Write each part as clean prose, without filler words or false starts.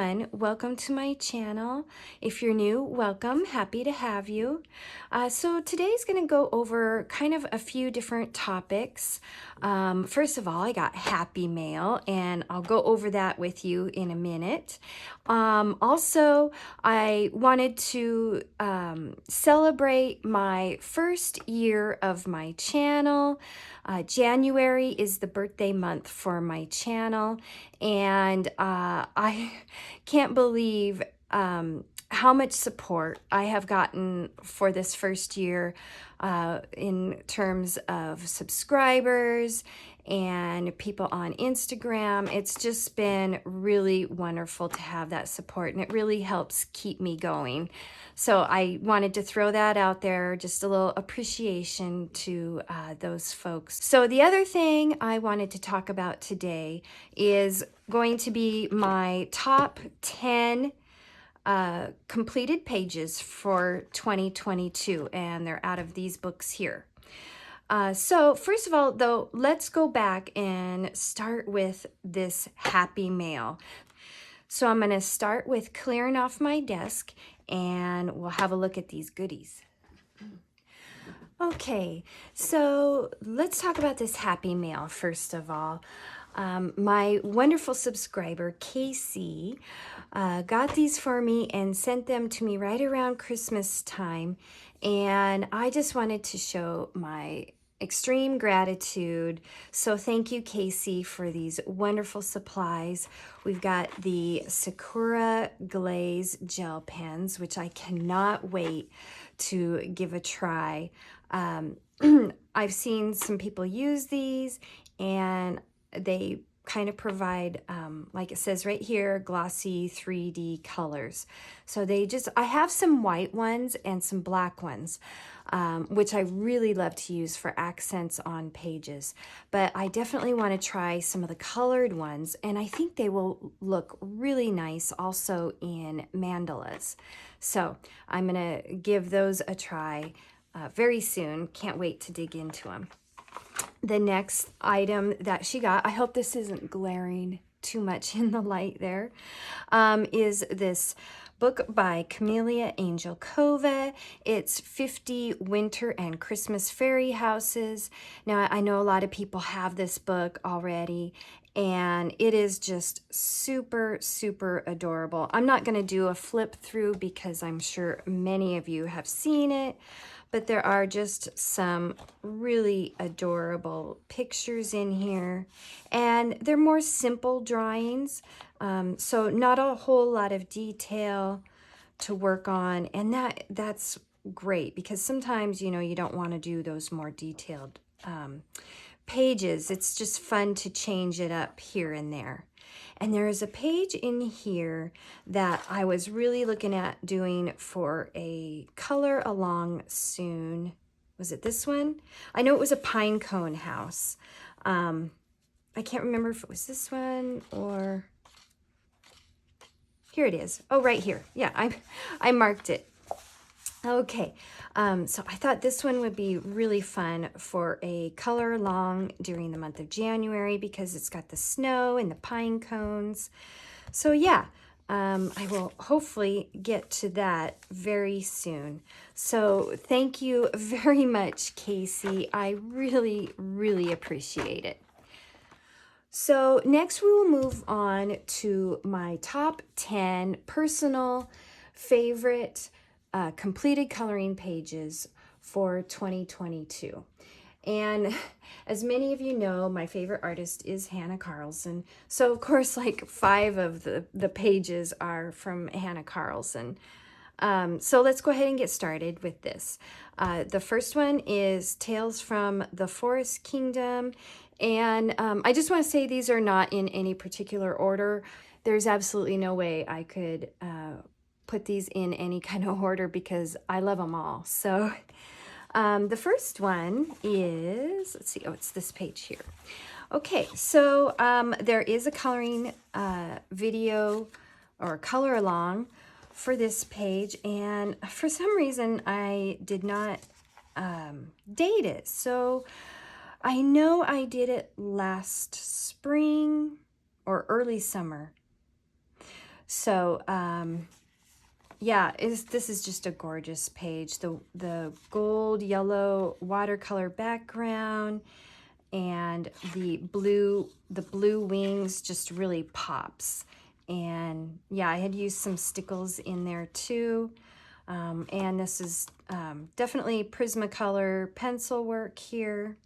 everyone, welcome to my channel. If you're new, welcome, happy to have you. So today's going to go over kind of a few different topics. First of all, I got happy mail, and I'll go over that with you in a minute. Also, I wanted to celebrate my first year of my channel. January is the birthday month for my channel, and I can't believe how much support I have gotten for this first year in terms of subscribers and people on Instagram. It's just been really wonderful to have that support, and it really helps keep me going. So I wanted to throw that out there, just a little appreciation to those folks. So the other thing I wanted to talk about today is going to be my top 10 completed pages for 2022, and they're out of these books here. So first of all, though, let's go back and start with this happy mail. So I'm going to start with clearing off my desk, and we'll have a look at these goodies. Okay, so let's talk about this happy mail first of all. My wonderful subscriber, Casey, got these for me and sent them to me right around Christmas time. And I just wanted to show my extreme gratitude. So thank you, Casey, for these wonderful supplies. We've got the Sakura Glaze gel pens, which I cannot wait to give a try. I've seen some people use these, and they kind of provide, like it says right here, glossy 3D colors. So I have some white ones and some black ones, which I really love to use for accents on pages. But I definitely want to try some of the colored ones, and I think they will look really nice also in mandalas. So I'm going to give those a try very soon. Can't wait to dig into them. The next item that she got, I hope this isn't glaring too much in the light there, is this book by Camellia Angel Kova. It's 50 Winter and Christmas Fairy Houses. Now, I know a lot of people have this book already, and it is just super, super adorable. I'm not going to do a flip through because I'm sure many of you have seen it, but there are just some really adorable pictures in here, and they're more simple drawings, so not a whole lot of detail to work on, and that's great because sometimes, you know, you don't want to do those more detailed pages. It's just fun to change it up here and there. And there is a page in here that I was really looking at doing for a color along soon. Was it this one? I know it was a pine cone house. I can't remember if it was this one or... Here it is. Oh, right here. Yeah, I marked it. Okay, so I thought this one would be really fun for a color along during the month of January because it's got the snow and the pine cones. So yeah, I will hopefully get to that very soon. So thank you very much, Casey. I really, really appreciate it. So next we will move on to my top 10 personal favorite completed coloring pages for 2022. And as many of you know, my favorite artist is Hannah Carlson. So of course, like 5 of the pages are from Hannah Carlson. So let's go ahead and get started with this. The first one is Tales from the Forest Kingdom. And I just want to say these are not in any particular order. There's absolutely no way I could put these in any kind of order because I love them all. So the first one is, let's see, oh, it's this page here. Okay, so there is a coloring video or color along for this page, and for some reason I did not date it. So I know I did it last spring or early summer. So, yeah, this is just a gorgeous page. The gold, yellow watercolor background and the blue wings just really pops. And yeah, I had used some stickles in there too. And this is definitely Prismacolor pencil work here.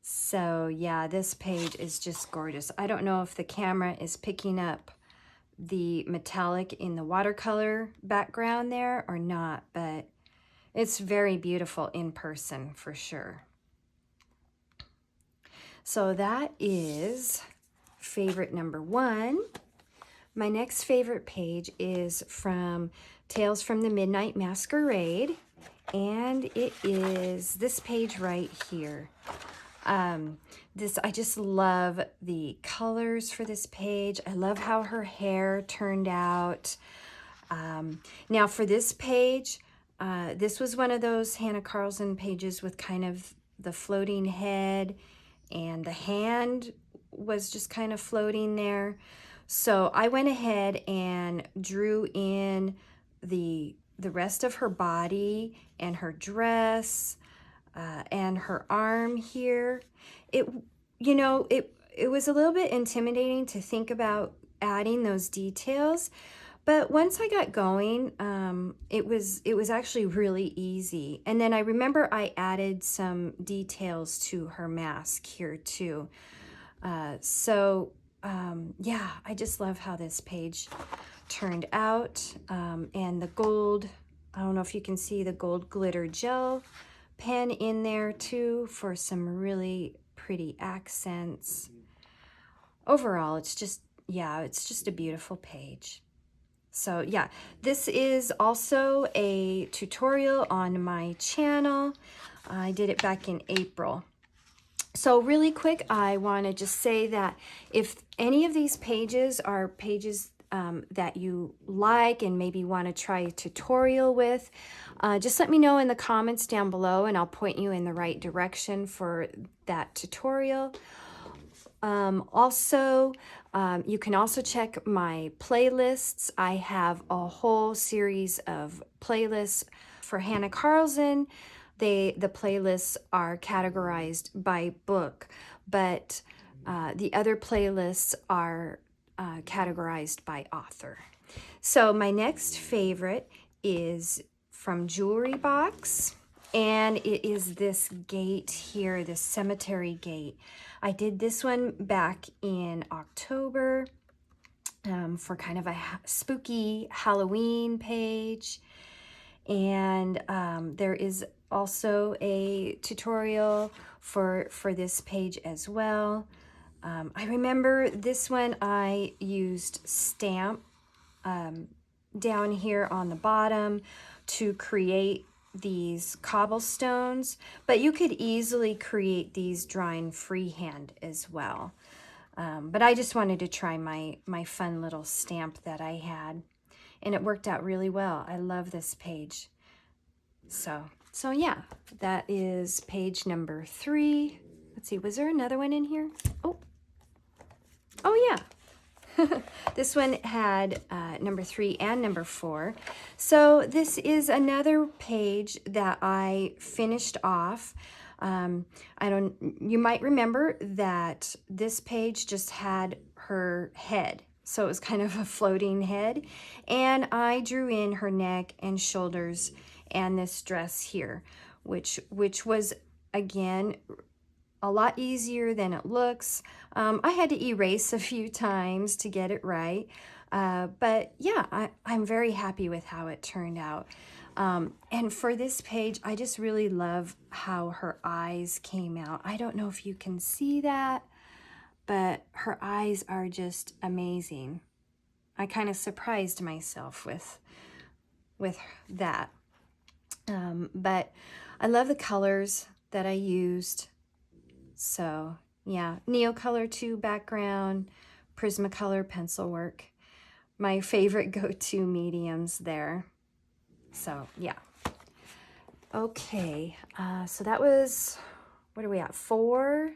So yeah, this page is just gorgeous. I don't know if the camera is picking up the metallic in the watercolor background there or not, but it's very beautiful in person for sure. So that is favorite number 1. My next favorite page is from Tales from the Midnight Masquerade, and it is this page right here. I just love the colors for this page. I love how her hair turned out. Now for this page, this was one of those Hannah Carlson pages with kind of the floating head, and the hand was just kind of floating there. So I went ahead and drew in the rest of her body and her dress, and her arm here. It was a little bit intimidating to think about adding those details, but once I got going, it was actually really easy. And then I remember I added some details to her mask here too. Yeah, I just love how this page turned out. And the gold, I don't know if you can see the gold glitter gel pen in there too for some really pretty accents. Overall, it's just a beautiful page. So yeah, this is also a tutorial on my channel. I did it back in April. So really quick, I want to just say that if any of these pages are pages that you like and maybe want to try a tutorial with, just let me know in the comments down below and I'll point you in the right direction for that tutorial. You can also check my playlists. I have a whole series of playlists for Hannah Carlson. The playlists are categorized by book, but the other playlists are categorized by author. So my next favorite is from Jewelry Box, and it is this gate here, this cemetery gate. I did this one back in October for kind of a spooky Halloween page. And there is also a tutorial for this page as well. I remember this one I used stamp down here on the bottom to create these cobblestones, but you could easily create these drawing freehand as well. But I just wanted to try my fun little stamp that I had, and it worked out really well. I love this page. So yeah, that is page number 3. Let's see, was there another one in here? Oh yeah. This one had number 3 and number 4. So this is another page that I finished off. You might remember that this page just had her head. So it was kind of a floating head. And I drew in her neck and shoulders and this dress here, which was, again, a lot easier than it looks. I had to erase a few times to get it right. But yeah, I'm very happy with how it turned out. And for this page, I just really love how her eyes came out. I don't know if you can see that, but her eyes are just amazing. I kind of surprised myself with that. But I love the colors that I used. So yeah, Neocolor 2 background, Prismacolor pencil work. My favorite go-to mediums there. So yeah. Okay, so that was, what are we at, 4?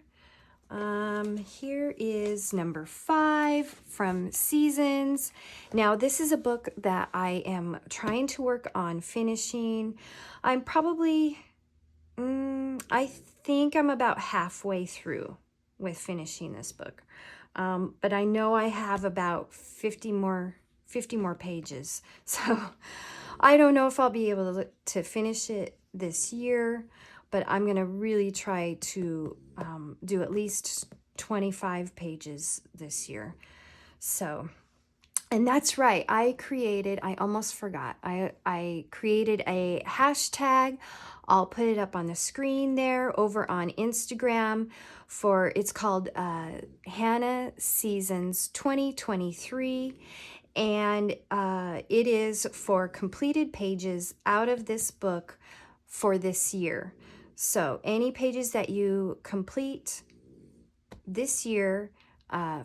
Here is number 5 from Seasons. Now, this is a book that I am trying to work on finishing. I'm probably, I think I'm about halfway through with finishing this book. But I know I have about 50 more pages. So I don't know if I'll be able to finish it this year, but I'm going to really try to do at least 25 pages this year. So, and that's right, I almost forgot, I created a hashtag. I'll put it up on the screen there over on Instagram it's called Hannah Seasons 2023. And it is for completed pages out of this book for this year. So any pages that you complete this year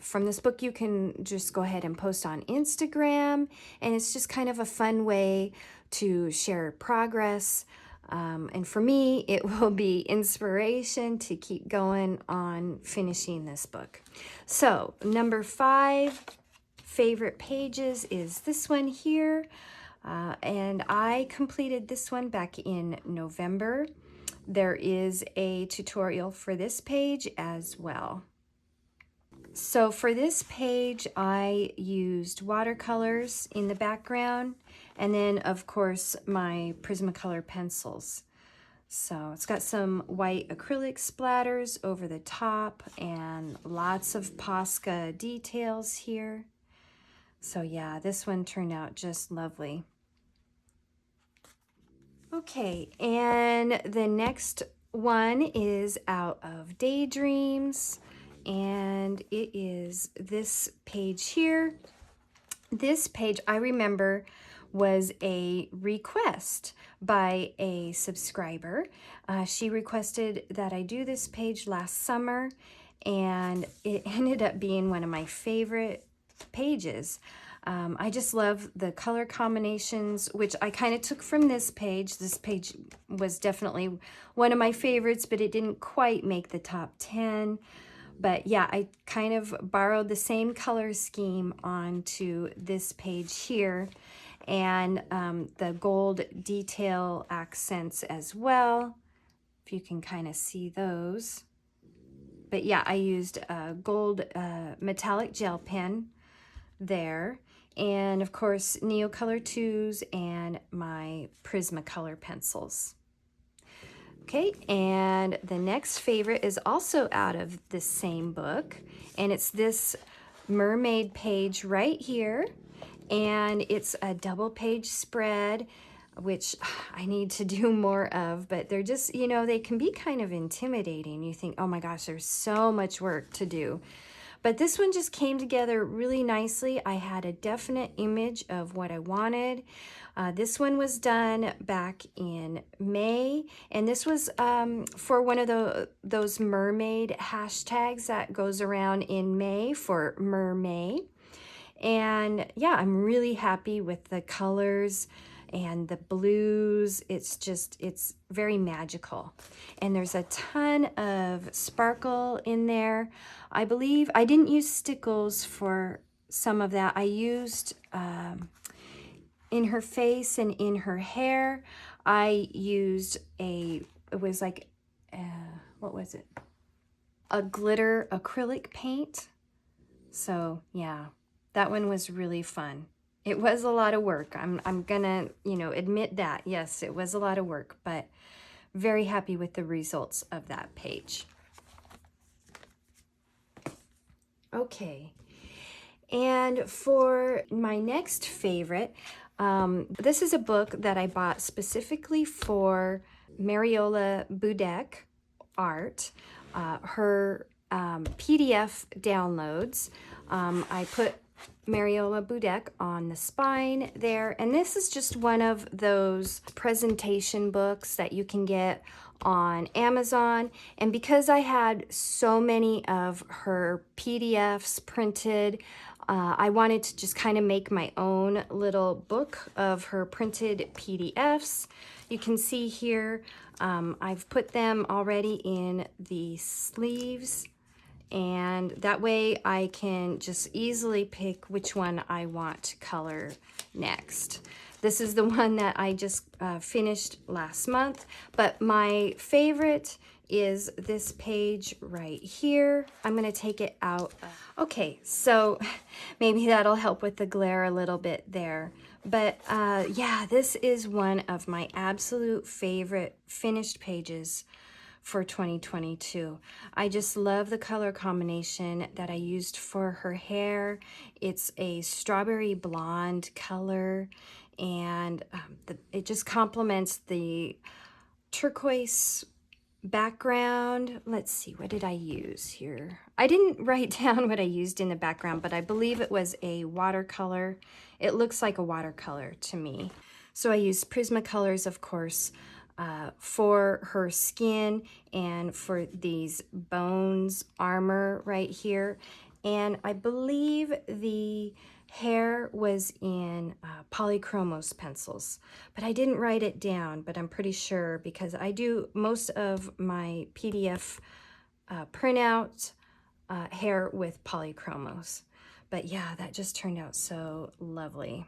from this book, you can just go ahead and post on Instagram. And it's just kind of a fun way to share progress. And for me, it will be inspiration to keep going on finishing this book. So number 5 favorite pages is this one here. And I completed this one back in November. There is a tutorial for this page as well. So for this page, I used watercolors in the background, and then of course my Prismacolor pencils. So it's got some white acrylic splatters over the top and lots of Posca details here. So yeah, this one turned out just lovely. Okay, and the next one is out of Daydreams, and it is this page here. This page, I remember, was a request by a subscriber. She requested that I do this page last summer, and it ended up being one of my favorite pages. I just love the color combinations, which I kind of took from this page. This page was definitely one of my favorites, but it didn't quite make the top 10. But yeah, I kind of borrowed the same color scheme onto this page here, and the gold detail accents as well, if you can kind of see those. But yeah, I used a gold metallic gel pen there, and of course Neocolor 2s and my Prismacolor pencils. Okay, and the next favorite is also out of the same book, and it's this mermaid page right here, and it's a double page spread, which I need to do more of, but they're just, you know, they can be kind of intimidating. You think, oh my gosh, there's so much work to do. But this one just came together really nicely. I had a definite image of what I wanted. This one was done back in May, and this was for one of those mermaid hashtags that goes around in May for Mermay. And yeah, I'm really happy with the colors and the blues. It's very magical. And there's a ton of sparkle in there. I believe I didn't use stickles for some of that. I used in her face and in her hair, I used it was like, what was it? A glitter acrylic paint. So yeah, that one was really fun. It was a lot of work. I'm gonna, admit that. Yes, it was a lot of work, but very happy with the results of that page. Okay, and for my next favorite, this is a book that I bought specifically for Mariola Budek art. Her PDF downloads. I put Mariola Budek on the spine there, and this is just one of those presentation books that you can get on Amazon. And because I had so many of her PDFs printed, I wanted to just kind of make my own little book of her printed PDFs. You can see here, I've put them already in the sleeves, and that way I can just easily pick which one I want to color next. This is the one that I just finished last month, but my favorite is this page right here. I'm gonna take it out. Okay, so maybe that'll help with the glare a little bit there. But yeah, this is one of my absolute favorite finished pages for 2022. I just love the color combination that I used for her hair. It's a strawberry blonde color, and it just complements the turquoise background. Let's see, what did I use here? I didn't write down what I used in the background, but I believe it was a watercolor. It looks like a watercolor to me. So I used Prismacolors, of course, for her skin and for these bones armor right here. And I believe the hair was in Polychromos pencils, but I didn't write it down, but I'm pretty sure because I do most of my PDF printout hair with Polychromos. But yeah, that just turned out so lovely.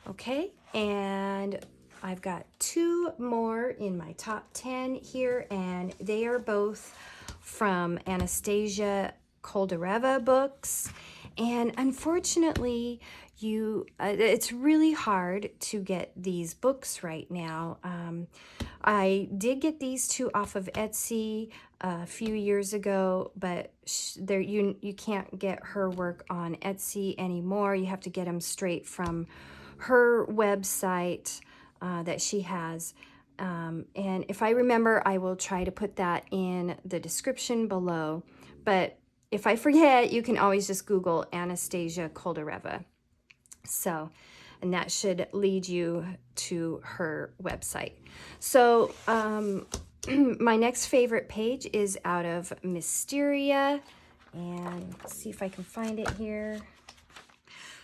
Okay, and I've got two more in my top 10 here, and they are both from Anastasia Koldareva books. And unfortunately, it's really hard to get these books right now. I did get these two off of Etsy a few years ago, but you can't get her work on Etsy anymore. You have to get them straight from her website that she has. And if I remember, I will try to put that in the description below. But if I forget, you can always just Google Anastasia Koldareva. So, and that should lead you to her website. So, my next favorite page is out of Mysteria. And let's see if I can find it here.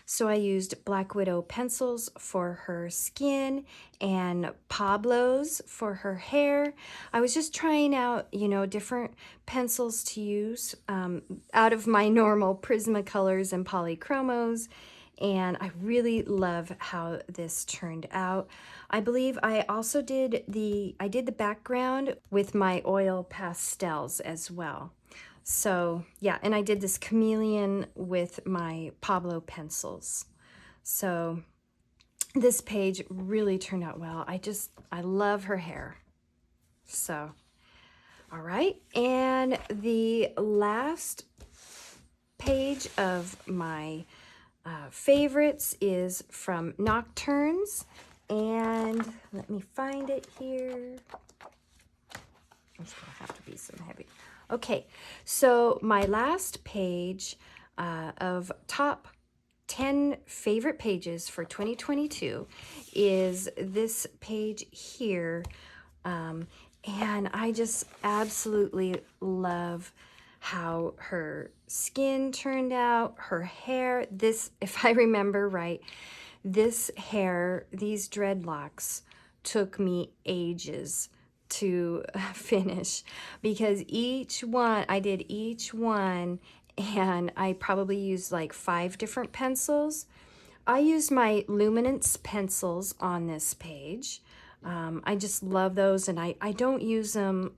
So I used Black Widow pencils for her skin and Pablo's for her hair. I was just trying out, different pencils to use out of my normal Prismacolors and Polychromos. And I really love how this turned out. I believe I also did the background with my oil pastels as well. So yeah, and I did this chameleon with my Pablo pencils. So this page really turned out well. I love her hair. So, all right. And the last page of my favorites is from Nocturnes. And let me find it here. It's gonna have to be some heavy. Okay, so my last page of top 10 favorite pages for 2022 is this page here. And I just absolutely love how her skin turned out, her hair. This, if I remember right, this hair, these dreadlocks took me ages to finish because I did each one and I probably used like 5 different pencils. I used my luminance pencils on this page. I just love those, and I don't use them.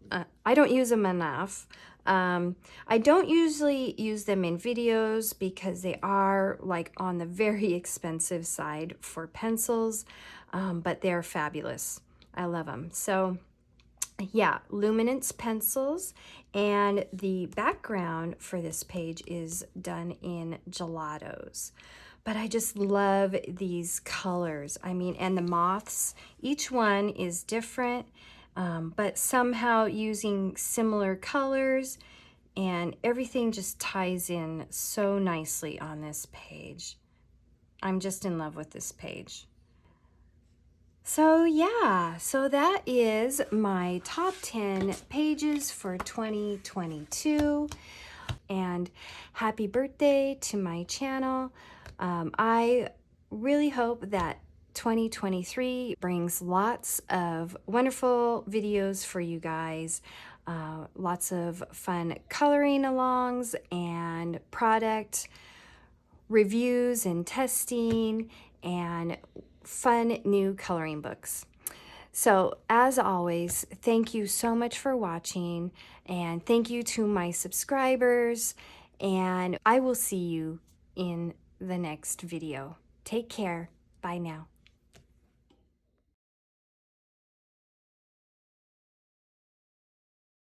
I don't use them enough. I don't usually use them in videos because they are like on the very expensive side for pencils, but they're fabulous. I love them. So yeah, luminance pencils, and the background for this page is done in gelatos. But I just love these colors. I mean, and the moths, each one is different, but somehow using similar colors, and everything just ties in so nicely on this page. I'm just in love with this page. So yeah, so that is my top 10 pages for 2022, and happy birthday to my channel. I really hope that 2023 brings lots of wonderful videos for you guys, lots of fun coloring alongs and product reviews and testing and fun new coloring books. So as always, thank you so much for watching, and thank you to my subscribers, and I will see you in the next video. Take care. Bye now.